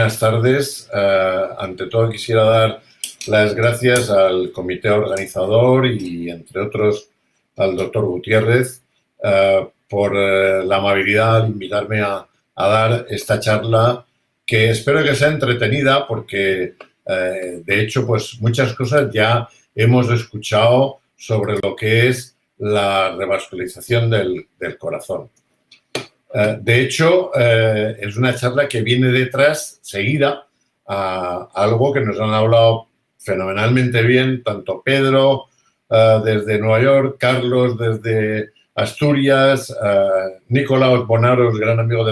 buenas tardes. Ante todo quisiera dar las gracias al comité organizador y, entre otros, al doctor Gutiérrez por la amabilidad de invitarme a dar esta charla que espero que sea entretenida porque, de hecho, pues muchas cosas ya hemos escuchado sobre lo que es la revascularización del corazón. De hecho, es una charla que viene detrás, seguida, a algo que nos han hablado fenomenalmente bien, tanto Pedro desde Nueva York, Carlos desde Asturias, Nicolaos Bonaros, gran amigo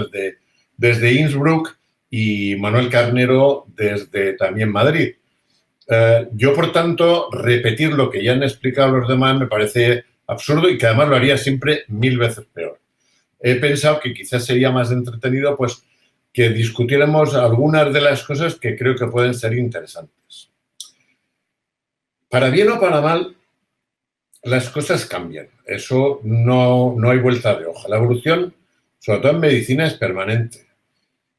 desde Innsbruck, y Manuel Carnero desde también Madrid. Yo, por tanto, repetir lo que ya han explicado los demás me parece absurdo y que además lo haría siempre 1000 veces peor. He pensado que quizás sería más entretenido pues que discutiéramos algunas de las cosas que creo que pueden ser interesantes. Para bien o para mal, las cosas cambian. Eso no hay vuelta de hoja. La evolución, sobre todo en medicina, es permanente.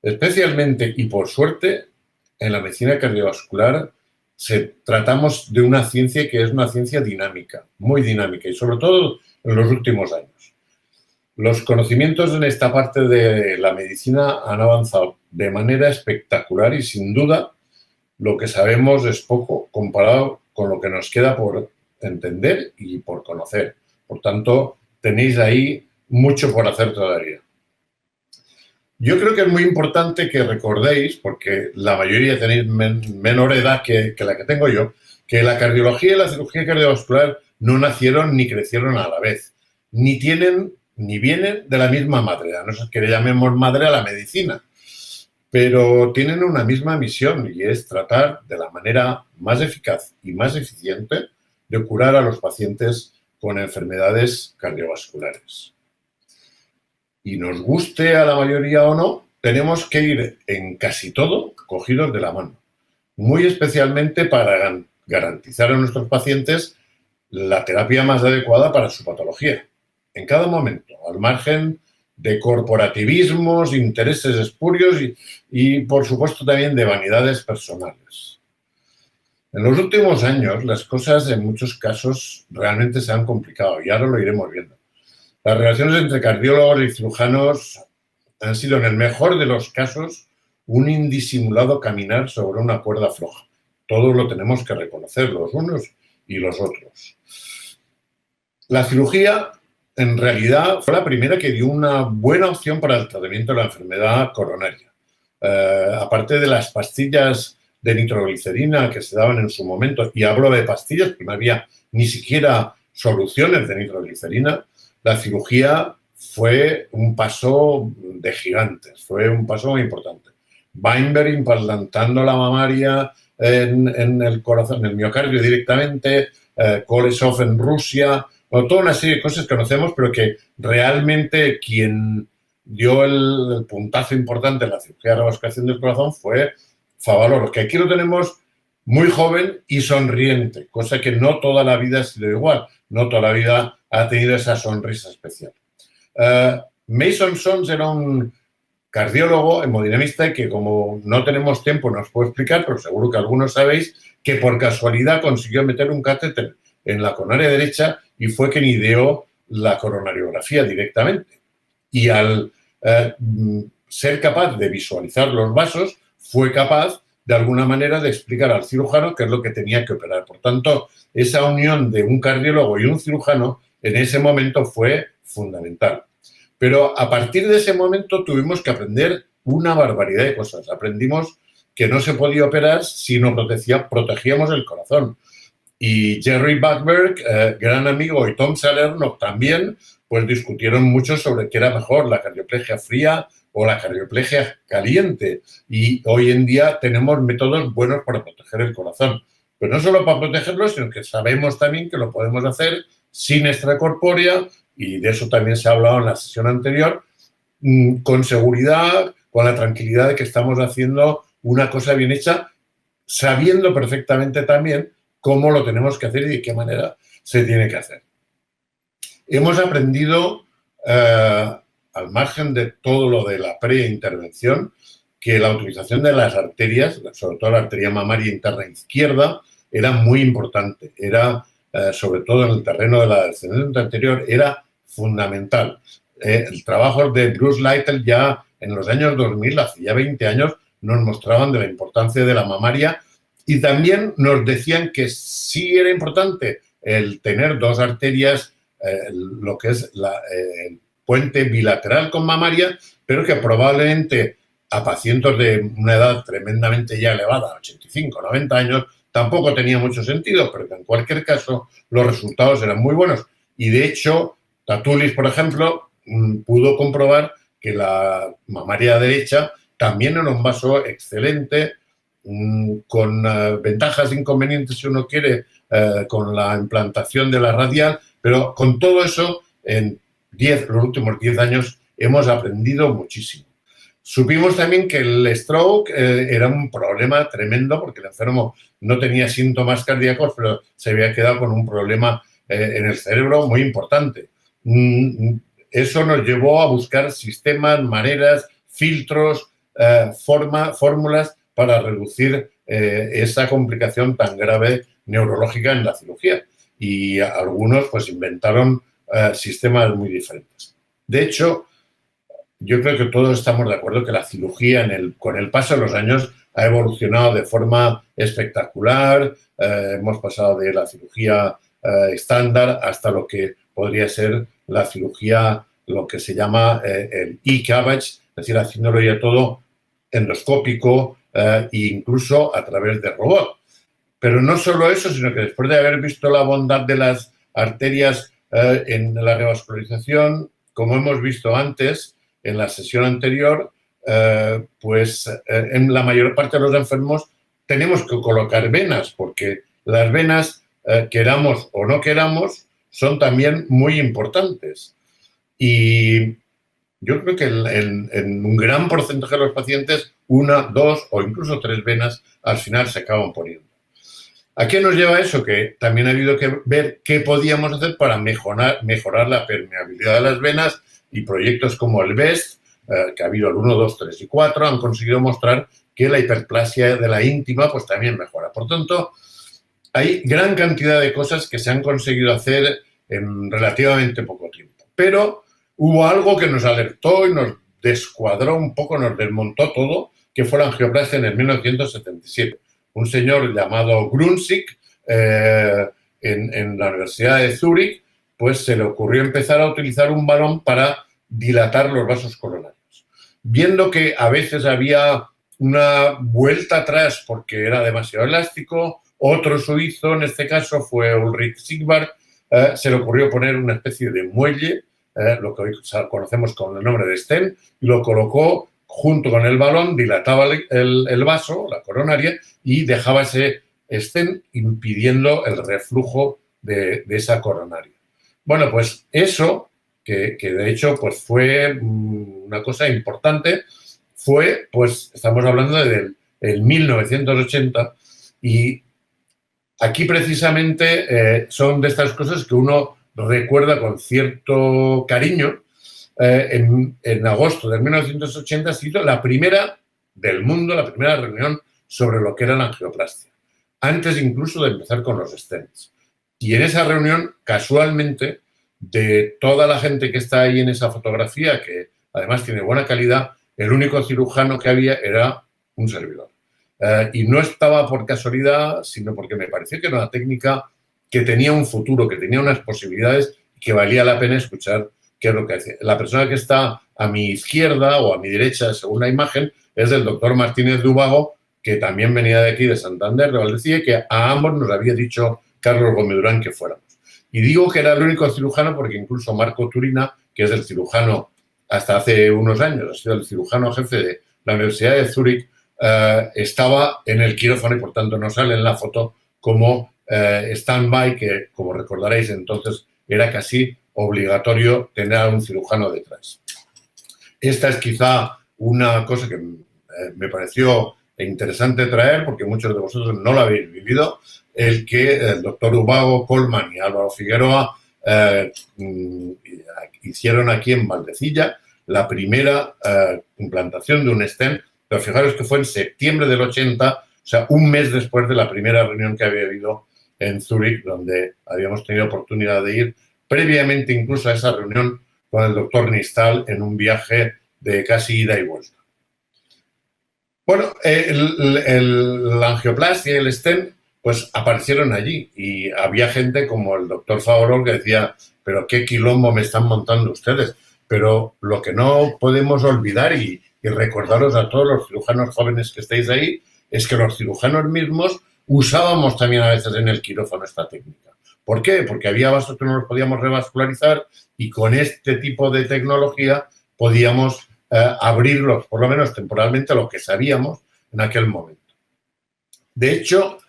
Especialmente, y por suerte, en la medicina cardiovascular tratamos de una ciencia que es una ciencia dinámica, muy dinámica, y sobre todo en los últimos años. Los conocimientos en esta parte de la medicina han avanzado de manera espectacular y, sin duda, lo que sabemos es poco comparado con lo que nos queda por entender y por conocer. Por tanto, tenéis ahí mucho por hacer todavía. Yo creo que es muy importante que recordéis, porque la mayoría tenéis menor edad que la que tengo yo, que la cardiología y la cirugía cardiovascular no nacieron ni crecieron a la vez, ni vienen de la misma madre, a no ser que le llamemos madre a la medicina, pero tienen una misma misión y es tratar de la manera más eficaz y más eficiente de curar a los pacientes con enfermedades cardiovasculares. Y nos guste a la mayoría o no, tenemos que ir en casi todo cogidos de la mano, muy especialmente para garantizar a nuestros pacientes la terapia más adecuada para su patología. En cada momento, al margen de corporativismos, intereses espurios y, por supuesto, también de vanidades personales. En los últimos años, las cosas en muchos casos realmente se han complicado y ahora lo iremos viendo. Las relaciones entre cardiólogos y cirujanos han sido, en el mejor de los casos, un indisimulado caminar sobre una cuerda floja. Todos lo tenemos que reconocer, los unos y los otros. La cirugía, en realidad, fue la primera que dio una buena opción para el tratamiento de la enfermedad coronaria. Aparte de las pastillas de nitroglicerina que se daban en su momento, y hablo de pastillas, porque no había ni siquiera soluciones de nitroglicerina, la cirugía fue un paso de gigantes, fue un paso muy importante. Weinberg implantando la mamaria en el corazón, en el miocardio directamente, Kolesov en Rusia, toda una serie de cosas que conocemos, pero que realmente quien dio el puntazo importante en la cirugía de revascularización del corazón fue Favaloro, que aquí lo tenemos muy joven y sonriente, cosa que no toda la vida ha sido igual, no toda la vida ha tenido esa sonrisa especial. Mason Sons era un cardiólogo, hemodinamista, que como no tenemos tiempo no os puedo explicar, pero seguro que algunos sabéis que por casualidad consiguió meter un catéter en la coronaria derecha y fue quien ideó la coronariografía directamente. Y al ser capaz de visualizar los vasos, fue capaz de alguna manera de explicar al cirujano qué es lo que tenía que operar. Por tanto, esa unión de un cardiólogo y un cirujano en ese momento fue fundamental. Pero a partir de ese momento tuvimos que aprender una barbaridad de cosas. Aprendimos que no se podía operar si no protegíamos el corazón. Y Jerry Bamberg, gran amigo, y Tom Salerno también, pues discutieron mucho sobre qué era mejor, la cardioplegia fría o la cardioplegia caliente. Y hoy en día tenemos métodos buenos para proteger el corazón. Pero no solo para protegerlo, sino que sabemos también que lo podemos hacer sin extracorpórea, y de eso también se ha hablado en la sesión anterior, con seguridad, con la tranquilidad de que estamos haciendo una cosa bien hecha, sabiendo perfectamente también cómo lo tenemos que hacer y de qué manera se tiene que hacer. Hemos aprendido, al margen de todo lo de la preintervención, que la utilización de las arterias, sobre todo la arteria mamaria interna izquierda, era muy importante. Era, sobre todo en el terreno de la descendencia anterior, era fundamental. El trabajo de Bruce Lytle ya en los años 2000, hace ya 20 años, nos mostraban de la importancia de la mamaria y también nos decían que sí era importante el tener dos arterias, lo que es el puente bilateral con mamaria, pero que probablemente a pacientes de una edad tremendamente ya elevada, 85, 90 años, tampoco tenía mucho sentido, pero que en cualquier caso los resultados eran muy buenos. Y de hecho, Tatulis, por ejemplo, pudo comprobar que la mamaria derecha también era un vaso excelente, con ventajas e inconvenientes, si uno quiere, con la implantación de la radial, pero con todo eso, en los últimos 10 años hemos aprendido muchísimo. Supimos también que el stroke era un problema tremendo porque el enfermo no tenía síntomas cardíacos, pero se había quedado con un problema en el cerebro muy importante. Eso nos llevó a buscar sistemas, maneras, filtros, fórmulas para reducir esa complicación tan grave neurológica en la cirugía. Y algunos pues inventaron sistemas muy diferentes. De hecho, yo creo que todos estamos de acuerdo que la cirugía con el paso de los años ha evolucionado de forma espectacular. Hemos pasado de la cirugía estándar hasta lo que podría ser la cirugía, lo que se llama el e-CABG, es decir, haciéndolo ya todo endoscópico e incluso a través de robot. Pero no solo eso, sino que después de haber visto la bondad de las arterias en la revascularización, como hemos visto antes, en la sesión anterior, en la mayor parte de los enfermos tenemos que colocar venas, porque las venas, queramos o no queramos, son también muy importantes. Y yo creo que en un gran porcentaje de los pacientes, 1, 2 o incluso 3 venas al final se acaban poniendo. ¿A qué nos lleva eso? Que también ha habido que ver qué podíamos hacer para mejorar la permeabilidad de las venas, y proyectos como el BEST, que ha habido el 1, 2, 3 y 4, han conseguido mostrar que la hiperplasia de la íntima pues también mejora. Por tanto, hay gran cantidad de cosas que se han conseguido hacer en relativamente poco tiempo. Pero hubo algo que nos alertó y nos descuadró un poco, nos desmontó todo, que fue la angioplastia en el 1977. Un señor llamado Grunzig, en la Universidad de Zúrich, pues se le ocurrió empezar a utilizar un balón para dilatar los vasos coronarios. Viendo que a veces había una vuelta atrás porque era demasiado elástico, otro suizo, en este caso fue Ulrich Sigvard, se le ocurrió poner una especie de muelle, lo que hoy conocemos con el nombre de stent, y lo colocó junto con el balón, dilataba el vaso, la coronaria, y dejaba ese stent impidiendo el reflujo de esa coronaria. Bueno, pues eso, que de hecho pues fue una cosa importante, pues estamos hablando del 1980, y aquí precisamente son de estas cosas que uno recuerda con cierto cariño. En agosto de 1980 se hizo la primera del mundo, la primera reunión sobre lo que era la angioplastia, antes incluso de empezar con los stents. Y en esa reunión, casualmente, de toda la gente que está ahí en esa fotografía, que además tiene buena calidad, el único cirujano que había era un servidor. Y no estaba por casualidad, sino porque me pareció que era una técnica que tenía un futuro, que tenía unas posibilidades y que valía la pena escuchar qué es lo que hacía. La persona que está a mi izquierda o a mi derecha, según la imagen, es el doctor Martínez Dubago, que también venía de aquí, de Santander, de Valdecilla, que a ambos nos había dicho Carlos Gómez Durán que fuéramos. Y digo que era el único cirujano porque incluso Marco Turina, que es el cirujano hasta hace unos años, ha sido el cirujano jefe de la Universidad de Zúrich, estaba en el quirófano y por tanto no sale en la foto como stand-by, que como recordaréis entonces era casi obligatorio tener a un cirujano detrás. Esta es quizá una cosa que me pareció interesante traer porque muchos de vosotros no lo habéis vivido, el que el doctor Dubago, Colman y Álvaro Figueroa hicieron aquí en Valdecilla la primera implantación de un stent Pero fijaros que fue en septiembre del 80, o sea, un mes después de la primera reunión que había habido en Zúrich, donde habíamos tenido oportunidad de ir previamente incluso a esa reunión con el doctor Nistal en un viaje de casi ida y vuelta. Bueno, la angioplastia y el stent pues aparecieron allí y había gente como el doctor Favorol que decía, pero qué quilombo me están montando ustedes. Pero lo que no podemos olvidar y recordaros a todos los cirujanos jóvenes que estáis ahí es que los cirujanos mismos usábamos también a veces en el quirófano esta técnica. ¿Por qué? Porque había vasos que no los podíamos revascularizar y con este tipo de tecnología podíamos abrirlos, por lo menos temporalmente, lo que sabíamos en aquel momento. De hecho,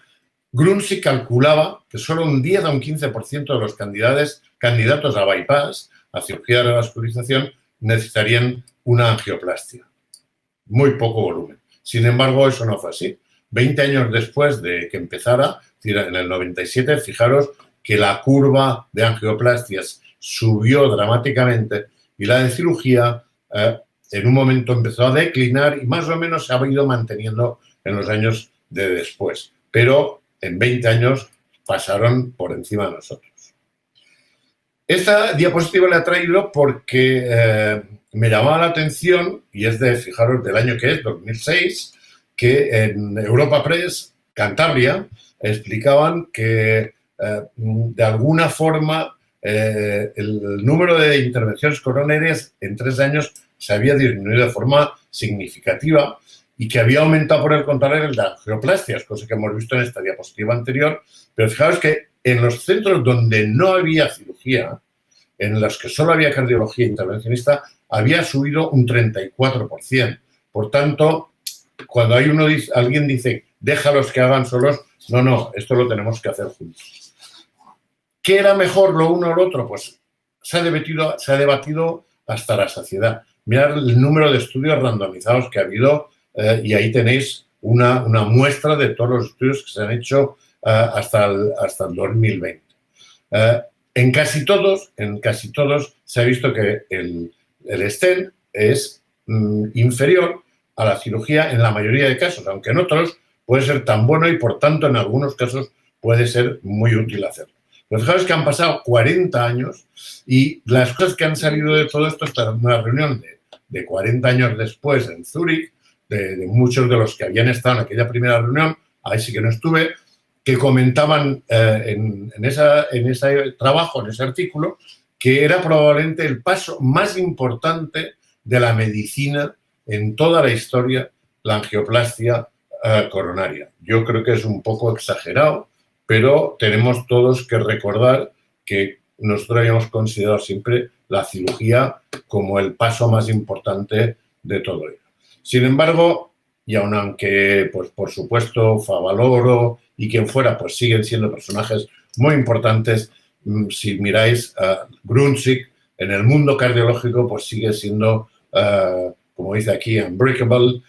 Grunzi calculaba que solo un 10 a un 15% de los candidatos a bypass, a cirugía de revascularización, necesitarían una angioplastia. Muy poco volumen. Sin embargo, eso no fue así. 20 años después de que empezara, en el 97, fijaros que la curva de angioplastias subió dramáticamente y la de cirugía en un momento empezó a declinar y más o menos se ha ido manteniendo en los años de después. Pero en 20 años pasaron por encima de nosotros. Esta diapositiva la he traído porque me llamaba la atención, y es de, fijaros, del año que es, 2006, que en Europa Press, Cantabria, explicaban que de alguna forma el número de intervenciones coronarias en 3 años se había disminuido de forma significativa y que había aumentado por el contrario el de angioplastias, cosa que hemos visto en esta diapositiva anterior. Pero fijaos que en los centros donde no había cirugía, en los que solo había cardiología intervencionista, había subido un 34%. Por tanto, cuando alguien dice, déjalos que hagan solos, no, esto lo tenemos que hacer juntos. ¿Qué era mejor lo uno o lo otro? Pues se ha debatido hasta la saciedad. Mirad el número de estudios randomizados que ha habido y ahí tenéis una muestra de todos los estudios que se han hecho hasta el 2020. En casi todos se ha visto que el stent es inferior a la cirugía en la mayoría de casos, aunque en otros puede ser tan bueno y, por tanto, en algunos casos puede ser muy útil hacerlo. Pero fijaos que han pasado 40 años y las cosas que han salido de todo esto, esta es una reunión de 40 años después en Zúrich, de muchos de los que habían estado en aquella primera reunión, ahí sí que no estuve, que comentaban en ese trabajo, en ese artículo, que era probablemente el paso más importante de la medicina en toda la historia, la angioplastia coronaria. Yo creo que es un poco exagerado, pero tenemos todos que recordar que nosotros habíamos considerado siempre la cirugía como el paso más importante de todo ello. Sin embargo, y aunque, pues, por supuesto, Favaloro y quien fuera, pues siguen siendo personajes muy importantes, si miráis a Grunzig, en el mundo cardiológico, pues sigue siendo, como dice aquí, unbreakable,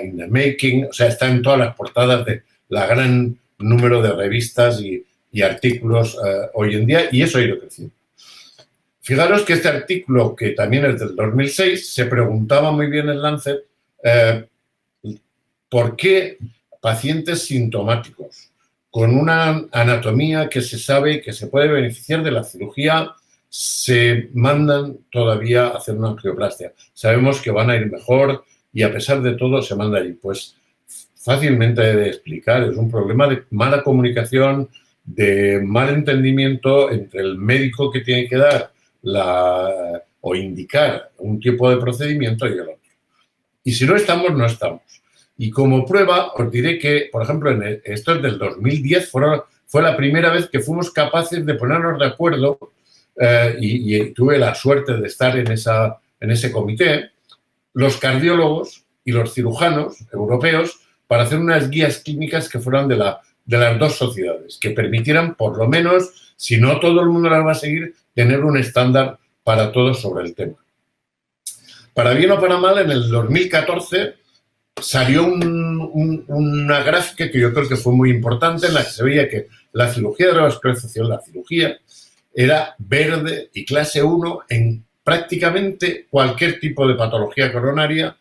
in the making, o sea, está en todas las portadas de la gran número de revistas y artículos hoy en día, y eso ha ido creciendo. Fijaros que este artículo, que también es del 2006, se preguntaba muy bien en Lancet por qué pacientes sintomáticos con una anatomía que se sabe que se puede beneficiar de la cirugía se mandan todavía a hacer una angioplastia. Sabemos que van a ir mejor y a pesar de todo se manda allí. Pues fácilmente de explicar, es un problema de mala comunicación, de mal entendimiento entre el médico que tiene que dar o indicar un tipo de procedimiento y el otro. Y si no estamos, no estamos. Y como prueba, os diré que, por ejemplo, esto es del 2010, fue la primera vez que fuimos capaces de ponernos de acuerdo y tuve la suerte de estar en ese comité, los cardiólogos y los cirujanos europeos para hacer unas guías clínicas que fueran de las dos sociedades, que permitieran, por lo menos, si no todo el mundo las va a seguir, tener un estándar para todos sobre el tema. Para bien o para mal, en el 2014 salió una gráfica que yo creo que fue muy importante, en la que se veía que la cirugía de revascularización, la cirugía, era verde y clase 1 en prácticamente cualquier tipo de patología coronaria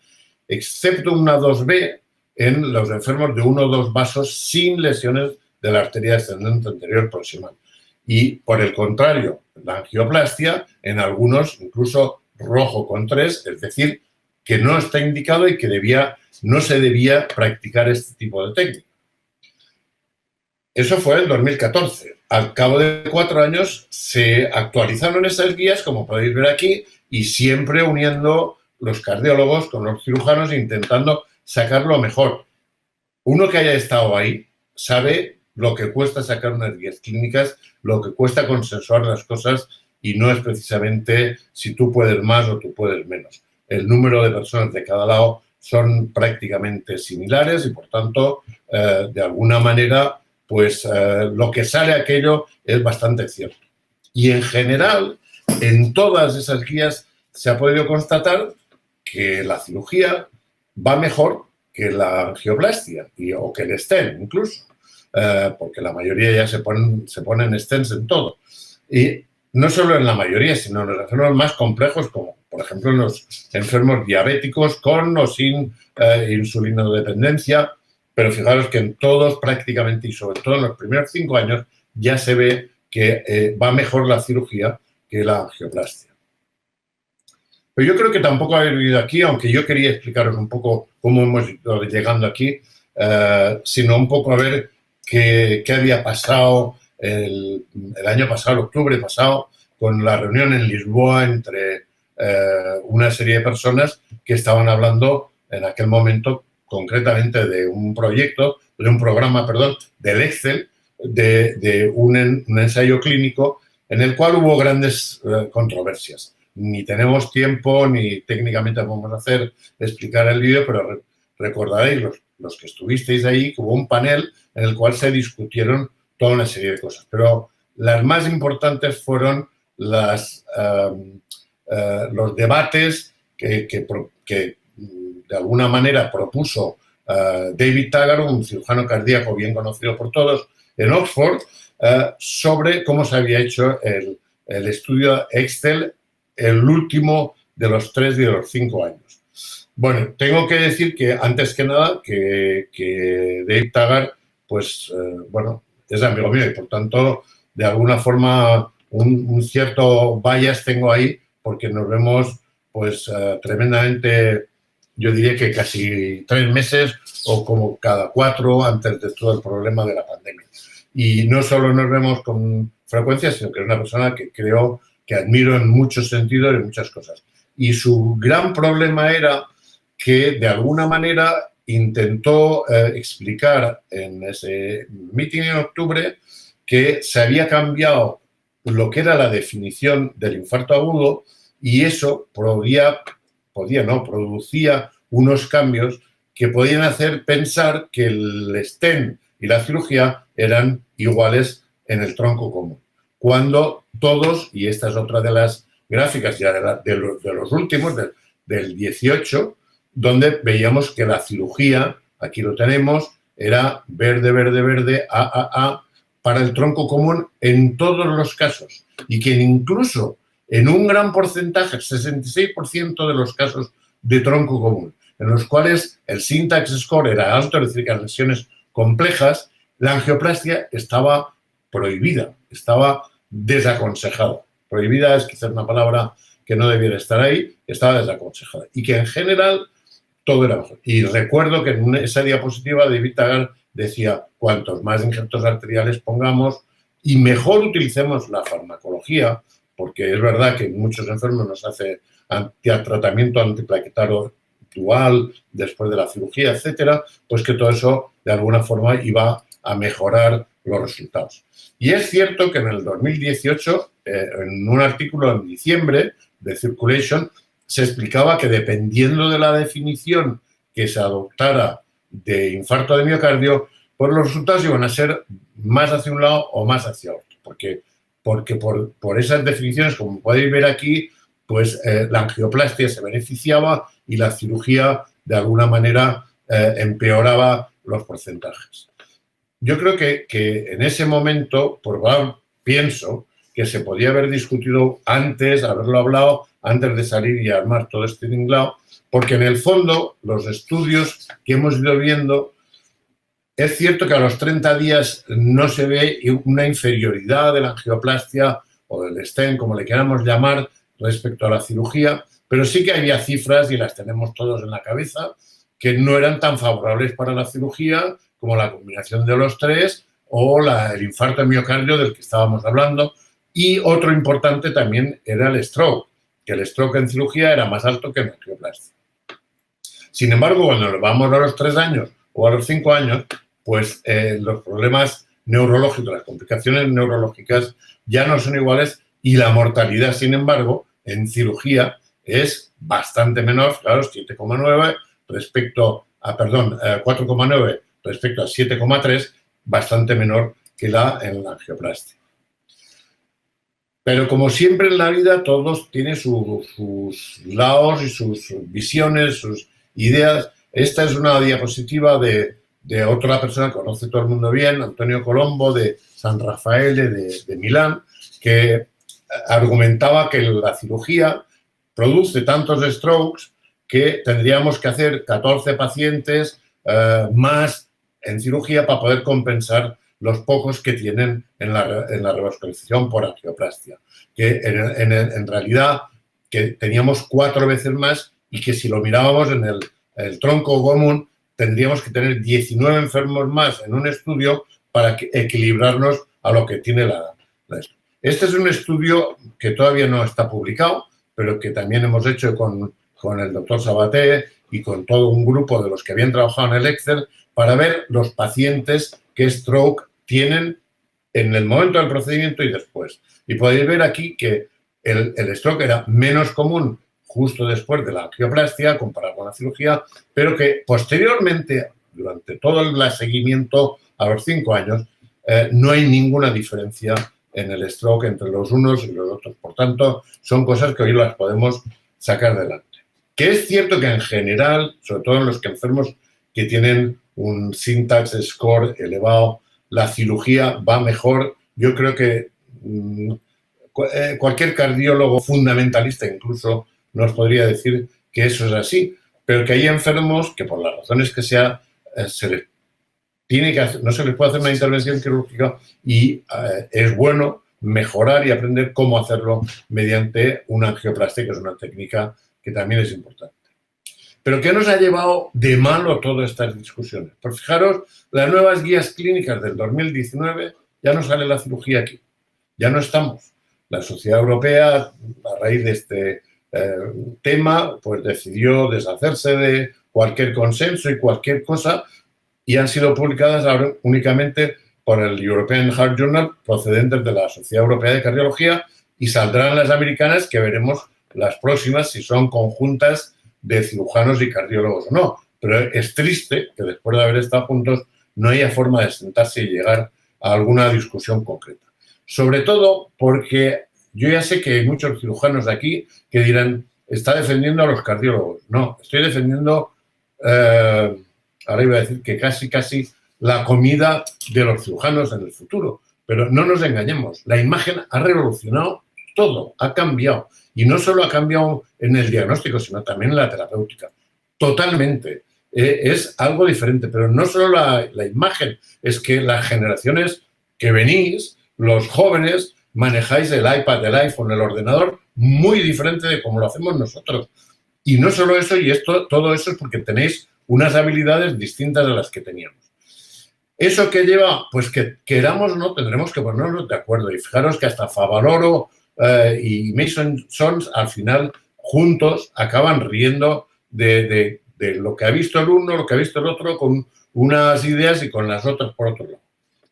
excepto una 2B en los enfermos de 1 o 2 vasos sin lesiones de la arteria descendente anterior proximal. Y, por el contrario, la angioplastia, en algunos incluso rojo con 3, es decir, que no está indicado y que no se debía practicar este tipo de técnica. Eso fue en 2014. Al cabo de 4 años se actualizaron esas guías, como podéis ver aquí, y siempre uniendo los cardiólogos con los cirujanos, intentando sacarlo mejor. Uno que haya estado ahí sabe lo que cuesta sacar unas guías clínicas, lo que cuesta consensuar las cosas, y no es precisamente si tú puedes más o tú puedes menos. El número de personas de cada lado son prácticamente similares y, por tanto, de alguna manera, pues lo que sale aquello es bastante cierto. Y en general, en todas esas guías se ha podido constatar que la cirugía va mejor que la angioplastia o que el stent incluso, porque la mayoría ya se ponen stents en todo. Y no solo en la mayoría, sino en los enfermos más complejos, como por ejemplo en los enfermos diabéticos con o sin insulinodependencia. Pero fijaros que en todos prácticamente, y sobre todo en los primeros 5 años, ya se ve que va mejor la cirugía que la angioplastia. Pero yo creo que tampoco habéis ido aquí, aunque yo quería explicaros un poco cómo hemos ido llegando aquí, sino un poco a ver qué había pasado el año pasado, el octubre pasado, con la reunión en Lisboa entre una serie de personas que estaban hablando en aquel momento concretamente de un programa del Excel, de un ensayo clínico en el cual hubo grandes controversias. Ni tenemos tiempo, ni técnicamente vamos a explicar el vídeo, pero recordaréis, los que estuvisteis ahí, que hubo un panel en el cual se discutieron toda una serie de cosas. Pero las más importantes fueron los debates que de alguna manera propuso David Taggart, un cirujano cardíaco bien conocido por todos en Oxford, sobre cómo se había hecho el estudio Excel, el último de los 3 y de los 5 años. Bueno, tengo que decir que, antes que nada, que David Taggart, pues, bueno, es amigo mío y, por tanto, de alguna forma, un cierto bias tengo ahí, porque nos vemos, pues, tremendamente, yo diría que casi 3 meses o como cada 4 antes de todo el problema de la pandemia. Y no solo nos vemos con frecuencia, sino que es una persona que creo que admiro en muchos sentidos y en muchas cosas. Y su gran problema era que, de alguna manera, intentó explicar en ese meeting en octubre que se había cambiado lo que era la definición del infarto agudo, y eso producía unos cambios que podían hacer pensar que el stent y la cirugía eran iguales en el tronco común. Cuando todos, y esta es otra de las gráficas ya de los últimos, del 18, donde veíamos que la cirugía, aquí lo tenemos, era verde, verde, verde, A, para el tronco común en todos los casos. Y que incluso en un gran porcentaje, 66% de los casos de tronco común, en los cuales el syntax score era alto, es decir, que las lesiones complejas, la angioplastia estaba prohibida, estaba desaconsejada. Prohibida es quizás una palabra que no debiera estar ahí, estaba desaconsejada. Y que en general todo era mejor. Y recuerdo que en esa diapositiva David Taggart decía, cuantos más injertos arteriales pongamos y mejor utilicemos la farmacología, porque es verdad que en muchos enfermos nos hace tratamiento antiplaquetario dual después de la cirugía, etcétera, pues que todo eso de alguna forma iba a mejorar los resultados. Y es cierto que en el 2018, en un artículo en diciembre de Circulation, se explicaba que dependiendo de la definición que se adoptara de infarto de miocardio, pues los resultados iban a ser más hacia un lado o más hacia otro. Porque por esas definiciones, como podéis ver aquí, pues la angioplastia se beneficiaba y la cirugía, de alguna manera, empeoraba los porcentajes. Yo creo que en ese momento, pienso que se podía haber discutido antes, haberlo hablado antes de salir y armar todo este tinglao, porque en el fondo los estudios que hemos ido viendo, es cierto que a los 30 días no se ve una inferioridad de la angioplastia o del stent, como le queramos llamar, respecto a la cirugía, pero sí que había cifras, y las tenemos todos en la cabeza, que no eran tan favorables para la cirugía como la combinación de los tres o el infarto de miocardio del que estábamos hablando. Y otro importante también era el stroke, que el stroke en cirugía era más alto que en angioplastia. Sin embargo, cuando nos vamos a los 3 años o a los 5 años, pues los problemas neurológicos, las complicaciones neurológicas ya no son iguales y la mortalidad, sin embargo, en cirugía es bastante menor, claro, 7,9 respecto a, 4,9 respecto a 7,3, bastante menor que en la angioplastia. Pero como siempre en la vida, todos tienen sus lados y sus visiones, sus ideas. Esta es una diapositiva de otra persona que conoce todo el mundo bien, Antonio Colombo, de San Rafael, de Milán, que argumentaba que la cirugía produce tantos strokes que tendríamos que hacer 14 pacientes más en cirugía para poder compensar los pocos que tienen en la revascularización por angioplastia. Que en realidad que teníamos 4 veces más y que si lo mirábamos en el tronco común tendríamos que tener 19 enfermos más en un estudio para equilibrarnos a lo que tiene la. Este es un estudio que todavía no está publicado, pero que también hemos hecho con el doctor Sabaté y con todo un grupo de los que habían trabajado en el Excel para ver los pacientes que stroke tienen en el momento del procedimiento y después. Y podéis ver aquí que el stroke era menos común justo después de la angioplastia comparado con la cirugía, pero que posteriormente, durante todo el seguimiento a los 5 años, no hay ninguna diferencia en el stroke entre los unos y los otros. Por tanto, son cosas que hoy las podemos sacar adelante. Que es cierto que en general, sobre todo en los enfermos que tienen un syntax score elevado, la cirugía va mejor. Yo creo que cualquier cardiólogo fundamentalista incluso nos podría decir que eso es así, pero que hay enfermos que por las razones que sea no se les puede hacer una intervención quirúrgica y es bueno mejorar y aprender cómo hacerlo mediante una angioplastia, que es una técnica que también es importante. ¿Pero qué nos ha llevado de malo todas estas discusiones? Pues fijaros, las nuevas guías clínicas del 2019 ya no sale la cirugía aquí, ya no estamos. La Sociedad Europea, a raíz de este tema, pues decidió deshacerse de cualquier consenso y cualquier cosa y han sido publicadas ahora únicamente por el European Heart Journal procedentes de la Sociedad Europea de Cardiología y saldrán las americanas que veremos las próximas si son conjuntas de cirujanos y cardiólogos o no. Pero es triste que después de haber estado juntos no haya forma de sentarse y llegar a alguna discusión concreta. Sobre todo porque yo ya sé que hay muchos cirujanos de aquí que dirán, está defendiendo a los cardiólogos. No, estoy defendiendo, ahora iba a decir que casi la comida de los cirujanos en el futuro. Pero no nos engañemos, la imagen ha revolucionado todo, ha cambiado. Y no solo ha cambiado en el diagnóstico, sino también en la terapéutica. Totalmente. Es algo diferente, pero no solo la imagen, es que las generaciones que venís, los jóvenes, manejáis el iPad, el iPhone, el ordenador, muy diferente de como lo hacemos nosotros. Y no solo eso, y todo eso es porque tenéis unas habilidades distintas de las que teníamos. ¿Eso qué lleva? Pues que queramos o no, tendremos que ponernos de acuerdo. Y fijaros que hasta Favaloro y Mason Sons, al final, juntos, acaban riendo de lo que ha visto el uno, lo que ha visto el otro, con unas ideas y con las otras por otro lado.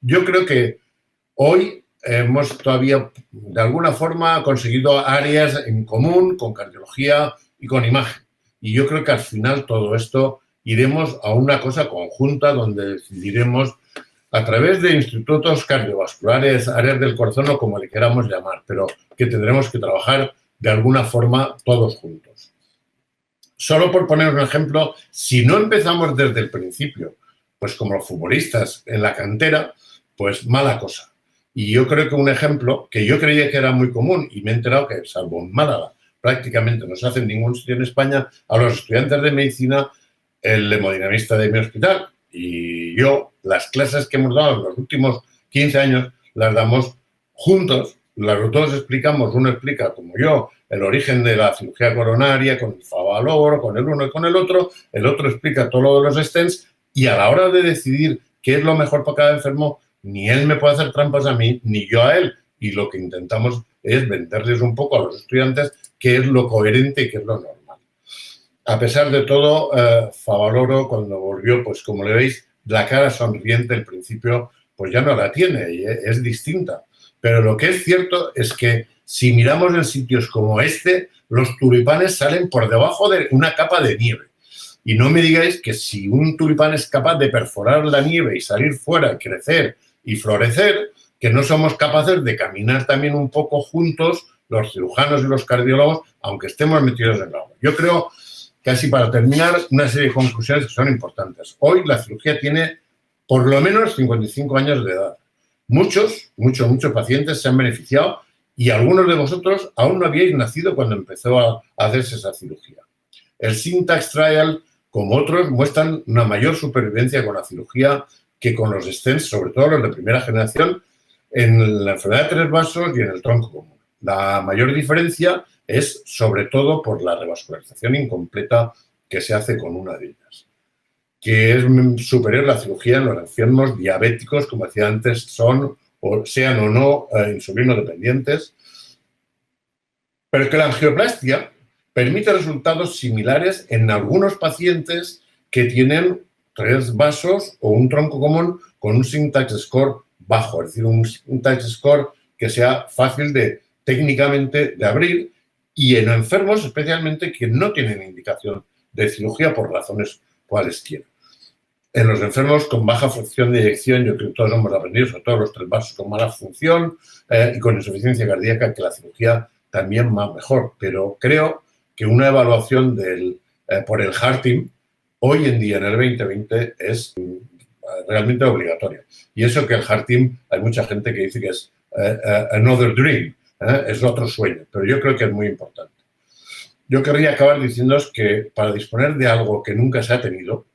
Yo creo que hoy hemos todavía, de alguna forma, conseguido áreas en común con cardiología y con imagen. Y yo creo que al final todo esto iremos a una cosa conjunta donde decidiremos a través de institutos cardiovasculares, áreas del corazón o como le queramos llamar, pero que tendremos que trabajar de alguna forma todos juntos. Solo por poner un ejemplo, si no empezamos desde el principio, pues como los futbolistas en la cantera, pues mala cosa. Y yo creo que un ejemplo que yo creía que era muy común y me he enterado que, salvo en Málaga, prácticamente no se hace en ningún sitio en España, a los estudiantes de medicina, el hemodinamista de mi hospital. Y yo, las clases que hemos dado en los últimos 15 años, las damos juntos, los dos explicamos, uno explica, como yo, el origen de la cirugía coronaria, con el favaloro, con el uno y con el otro explica todo lo de los stents, y a la hora de decidir qué es lo mejor para cada enfermo, ni él me puede hacer trampas a mí, ni yo a él. Y lo que intentamos es venderles un poco a los estudiantes qué es lo coherente y qué es lo normal. A pesar de todo, Favaloro, cuando volvió, pues como le veis, la cara sonriente al principio, pues ya no la tiene y es distinta. Pero lo que es cierto es que si miramos en sitios como este, los tulipanes salen por debajo de una capa de nieve. Y no me digáis que si un tulipán es capaz de perforar la nieve y salir fuera, crecer y florecer, que no somos capaces de caminar también un poco juntos los cirujanos y los cardiólogos, aunque estemos metidos en el agua. Yo creo, casi para terminar, una serie de conclusiones que son importantes. Hoy la cirugía tiene por lo menos 55 años de edad. Muchos pacientes se han beneficiado y algunos de vosotros aún no habíais nacido cuando empezó a hacerse esa cirugía. El Syntax Trial, como otros, muestran una mayor supervivencia con la cirugía que con los stents, sobre todo los de primera generación, en la enfermedad de tres vasos y en el tronco común. La mayor diferencia es, sobre todo, por la revascularización incompleta que se hace con una de ellas, que es superior a la cirugía en los enfermos diabéticos, como decía antes, sean o no insulino dependientes, pero que la angioplastia permite resultados similares en algunos pacientes que tienen tres vasos o un tronco común con un Syntax score bajo, es decir, un Syntax score que sea fácil técnicamente de abrir, y en enfermos especialmente que no tienen indicación de cirugía por razones cualesquiera. En los enfermos con baja función de eyección, yo creo que todos hemos aprendido, sobre todo los tres vasos con mala función y con insuficiencia cardíaca, que la cirugía también va mejor. Pero creo que una evaluación por el Heart Team hoy en día, en el 2020, es realmente obligatoria. Y eso que el Heart Team, hay mucha gente que dice que es another dream, es otro sueño, pero yo creo que es muy importante. Yo querría acabar diciéndoos que para disponer de algo que nunca se ha tenido,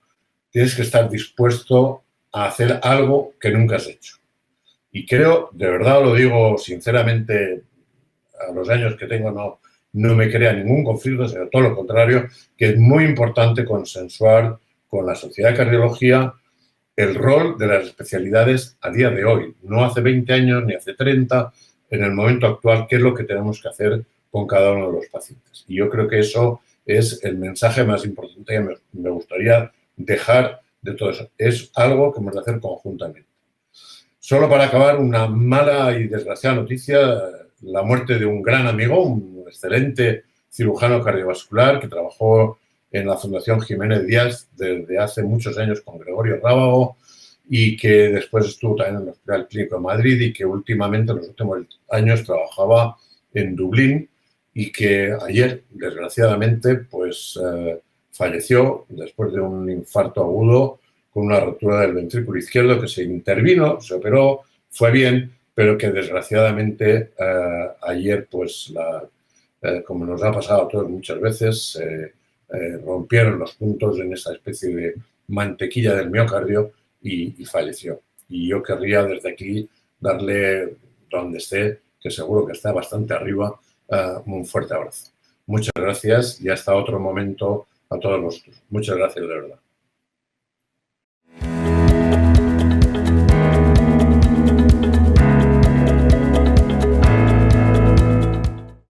tienes que estar dispuesto a hacer algo que nunca has hecho. Y creo, de verdad lo digo sinceramente, a los años que tengo no me crea ningún conflicto, sino todo lo contrario, que es muy importante consensuar con la Sociedad de Cardiología el rol de las especialidades a día de hoy, no hace 20 años ni hace 30, en el momento actual, qué es lo que tenemos que hacer con cada uno de los pacientes. Y yo creo que eso es el mensaje más importante que me gustaría dejar de todo eso. Es algo que hemos de hacer conjuntamente. Solo para acabar, una mala y desgraciada noticia, la muerte de un gran amigo, un excelente cirujano cardiovascular que trabajó en la Fundación Jiménez Díaz desde hace muchos años con Gregorio Rábago y que después estuvo también en el Hospital Clínico de Madrid y que últimamente, en los últimos años, trabajaba en Dublín y que ayer, desgraciadamente, pues falleció después de un infarto agudo con una rotura del ventrículo izquierdo, que se intervino, se operó, fue bien, pero que desgraciadamente ayer, pues, como nos ha pasado a todos muchas veces, rompieron los puntos en esa especie de mantequilla del miocardio y falleció. Y yo querría desde aquí darle, donde esté, que seguro que está bastante arriba, un fuerte abrazo. Muchas gracias y hasta otro momento a todos vosotros. Muchas gracias, de verdad.